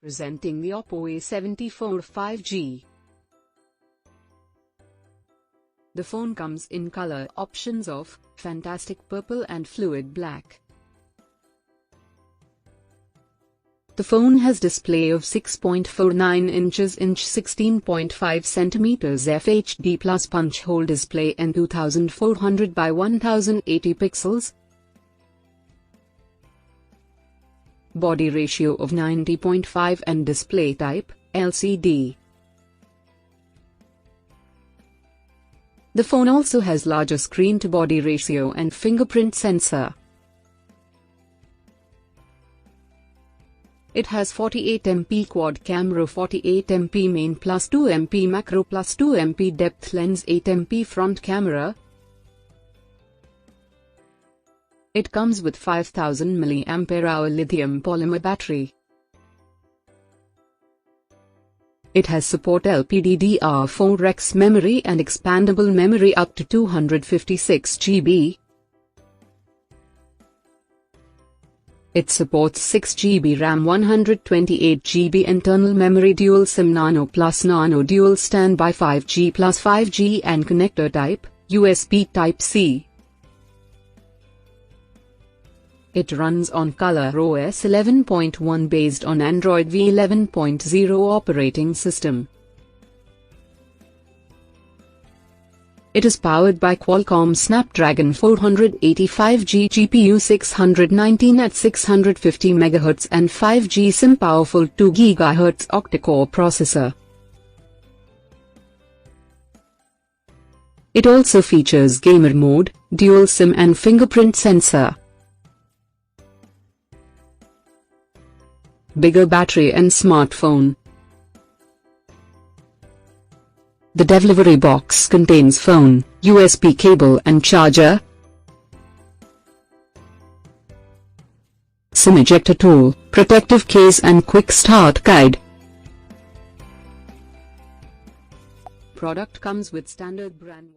Presenting the Oppo A74 5G. The phone comes in color options of fantastic purple and fluid black. The phone has display of 6.49 inches x 16.5 centimeters FHD plus punch hole display and 2400 by 1080 pixels. Body ratio of 90.5 and display type LCD. The phone also has larger screen to body ratio and fingerprint sensor. It has 48MP quad camera, 48MP main plus 2MP macro plus 2MP depth lens, 8MP front camera. It comes with 5000 mAh lithium polymer battery. It has support LPDDR4X memory and expandable memory up to 256 GB. It supports 6 GB RAM, 128 GB internal memory, dual SIM, Nano plus Nano dual standby, 5G plus 5G and connector type USB Type-C. It runs on ColorOS 11.1 based on Android v11.0 operating system. It is powered by Qualcomm Snapdragon 485G GPU, 619 at 650 MHz and 5G SIM, powerful 2 GHz octa-core processor. It also features gamer mode, dual SIM and fingerprint sensor. Bigger battery and smartphone. The delivery box contains phone, USB cable and charger, SIM ejector tool, protective case and quick start guide. Product comes with standard brand